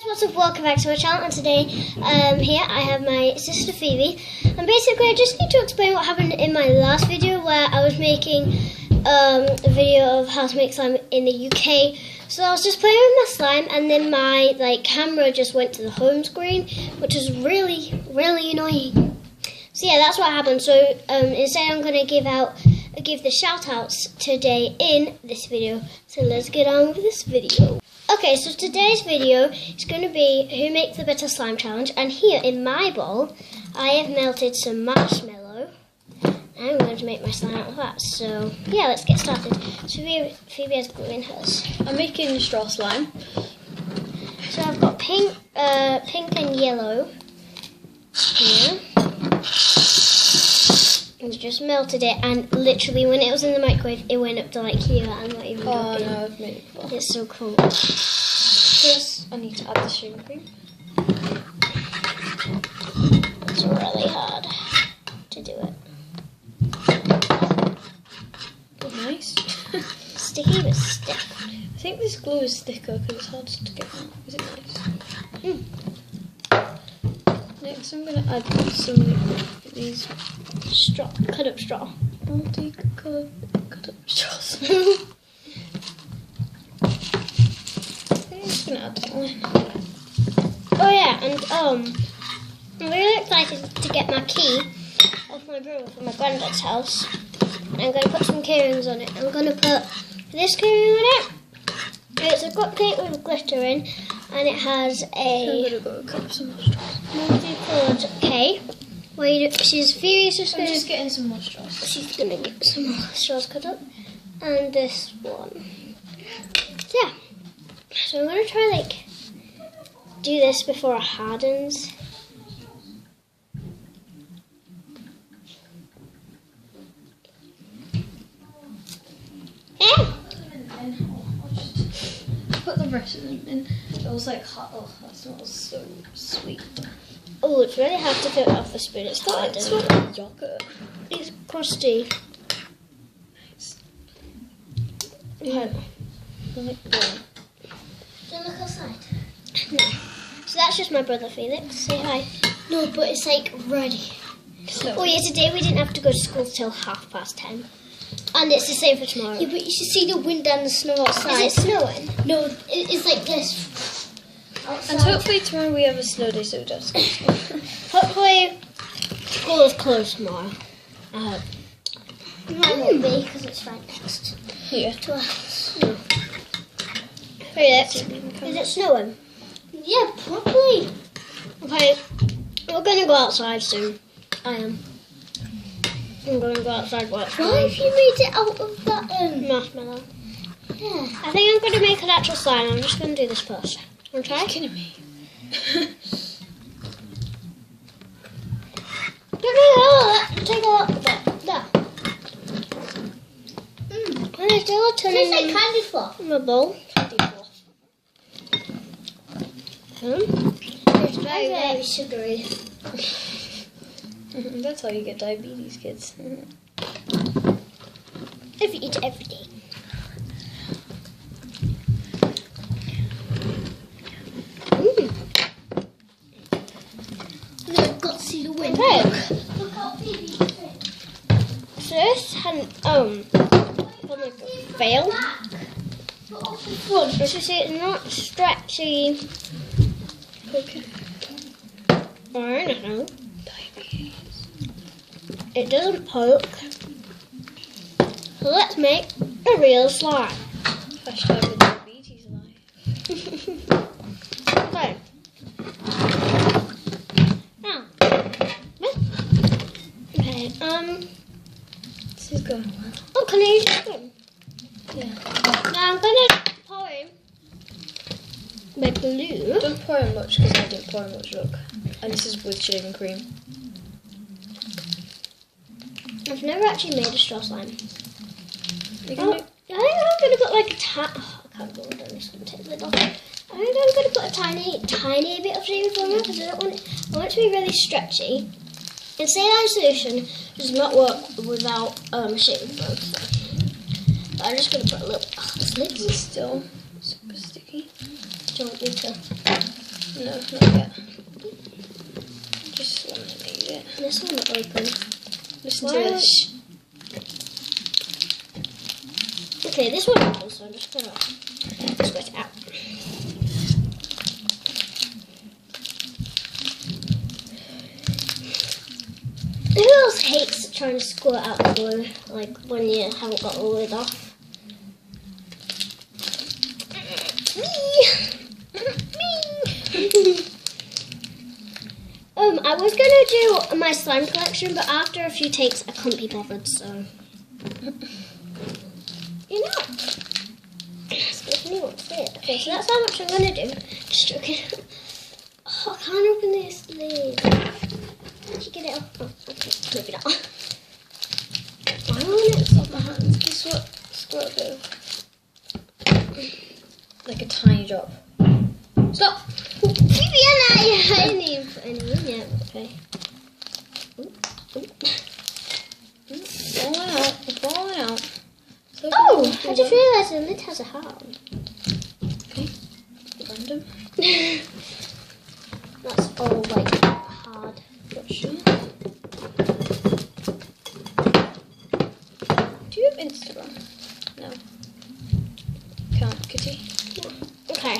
What's up, welcome back to my channel, and today here I have my sister Phoebe, and basically I just need to explain what happened in my last video where I was making a video of how to make slime in the UK. So I was just playing with my slime, and then my camera just went to the home screen, which is really annoying. So yeah, that's what happened. So instead I'm going to give the shout outs today in this video. So let's get on with this video. Okay, so today's video is going to be who makes the better slime challenge, and here in my bowl I have melted some marshmallow. I'm going to make my slime out of that. So yeah, let's get started. So Phoebe has glue in hers. I'm making straw slime. So I've got pink and yellow here. And just melted it, and literally when it was in the microwave it went up to like here. I'm not even joking. No, I've made it before. It's so cool. First, I need to add the shaving cream. It's really hard to do it. Nice. Sticky but stiff. I think this glue is thicker because it's hard to get out. Is it nice? Next, I'm going to add some of these cut up straw. Multi-coloured cut up straws. I'm just going to add that one. Oh yeah, and I'm really excited to get my key off my drawer from my granddad's house. And I'm going to put some keyrings on it. I'm going to put this keyring on it. It's a cupcake with glitter in, and it has I'm a going to go cut up some more straws. multi-coloured K. She's just I'm just getting some more straws. She's going to get some more straws cut up. And this one. Yeah. So I'm going to try do this before it hardens. Put the rest of them in. It was like hot. Oh, that smells so sweet. Oh, it's really hard to get it off the spoon. It's hard, It's isn't it? like yogurt. It's crusty. Nice. Yeah. Like that. Do you look outside? No. So that's just my brother Felix. Say hi. No, but it's ready. So, Oh yeah, today we didn't have to go to school till 10:30. And it's the same for tomorrow. Yeah, but you should see the wind and the snow outside. Is it snowing? No, it's like this. Outside. and hopefully tomorrow we have a snow day, so it does. Hopefully school is closed tomorrow. I hope. Mine won't be because it's right next Yeah. to our house. No. Felix, is it snowing? Yeah, probably. Okay, we're going to go outside soon. I am. I'm going to go outside watch Why have you made it out of that? marshmallow. Yeah. I think I'm going to make an actual slime. I'm just going to do this first. Want to try? Are you kidding me? Take a look at that. There. And there's still a ton Tastes like in candy floss. my bowl. It's Very sugary. That's how you get diabetes, kids. if you eat it every day. I've got to see the wind. Okay. Look how Phoebe is. So this had like a fail. But off the front. As you see, it's not stretchy. Okay. Or anything. Diabetes. It doesn't poke. So let's make a real slime. Hashtag the diabetes life. Okay. Now. Okay. This is going well. Oh, can I use the spoon? Yeah. Now I'm gonna pour in my glue. Don't pour in much because I didn't pour in much, look. And this is with shaving cream. I've never actually made a straw slime. You Oh, I can think I'm gonna put like a I can't go down this one. Take the lid off. I think I'm gonna put a tiny bit of shaving foam on because I want it to be really stretchy. And saline solution does not work without shaving foam. So I'm just gonna put a little. Oh, this lid This is still super sticky. do you want me to? No, not yet. Just laminate it. This one not open. Listen Why to are- this. Okay, this one opens, so I'm just gonna squish it out. Who else hates trying to squirt out the glue, like when you haven't got the lid off? Me! I was gonna do my slime collection, but after a few takes, I couldn't be bothered, so. You know. Excuse me, what's it? Okay, so that's how much I'm gonna do. Just joking. Oh, I can't open this lid. Did you get it off? Oh, okay, maybe not. Why won't it stop my hands? Just squirt a bit of, like a tiny drop. Stop! Viviana, I didn't even put any in yet. Okay. It's falling out. It's falling out. So Oh, I just realised the lid has a heart. Okay. Random. That's all like hard. Gotcha. Do you have Instagram? No. Can't, Kitty. Okay.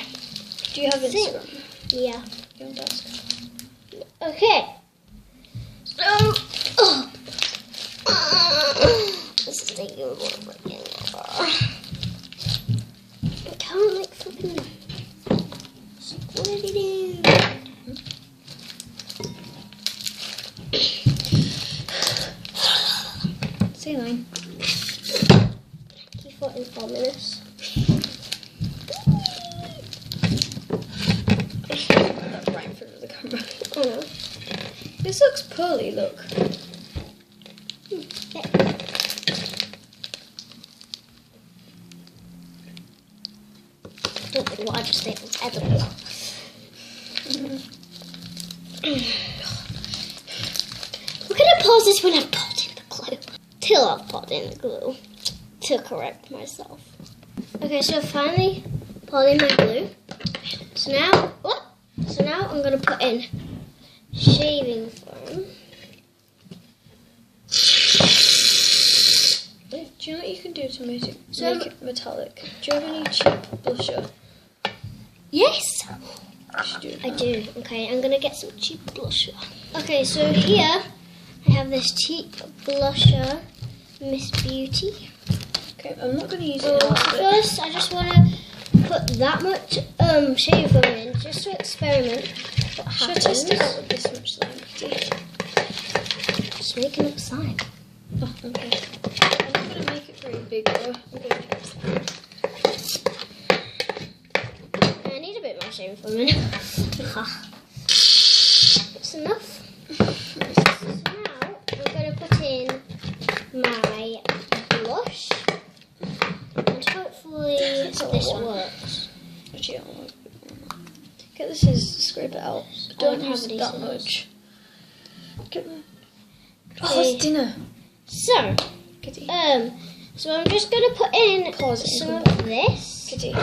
Do you have Instagram? Yeah. You want to ask? Okay. So, this is taking more freaking I can't like flipping squirt it in. Say line. Keep it in 4 minutes. Right in front of the camera. Oh no. This looks pearly, look. Don't think what I just think was edible. We're gonna pause this when I've popped in the glue. Till I've popped in the glue. To correct myself. Okay, so finally pulled in my glue. So now, I'm gonna put in shaving foam. Wait, do you know what you can do to make it metallic? Do you have any cheap blusher? Yes, You should do I that. do. Okay, I'm gonna get some cheap blusher. Okay, so here I have this cheap blusher, Miss Beauty. Okay, I'm not going to use it now, but First, I just want to put that much shaving foam in, just to experiment what should I happens. test it out with this much slime, Kitty? Just making up slime. Oh, okay. I'm not going to make it very big though. I'm going to make slime. I need a bit more shaving foam in. That's enough. So now I'm going to put in my blush, and hopefully That's all this I want. works. Actually, I don't want to. Get the scissors to scrape it out. Don't don't use have any that scissors. much. Get the... Oh, it's dinner. So, Kitty. so I'm just going to put in Pause it some and of this. Kitty.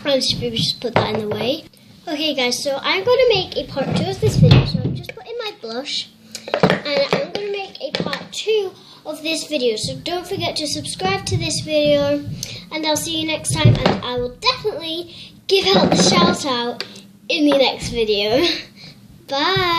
I'll just maybe just put that in the way. Okay guys, so I'm going to make a part 2 of this video. So I'm just putting my blush, and I'm going to make a part 2 of this video. So don't forget to subscribe to this video, and I'll see you next time, and I will definitely give out the shout out in the next video. Bye!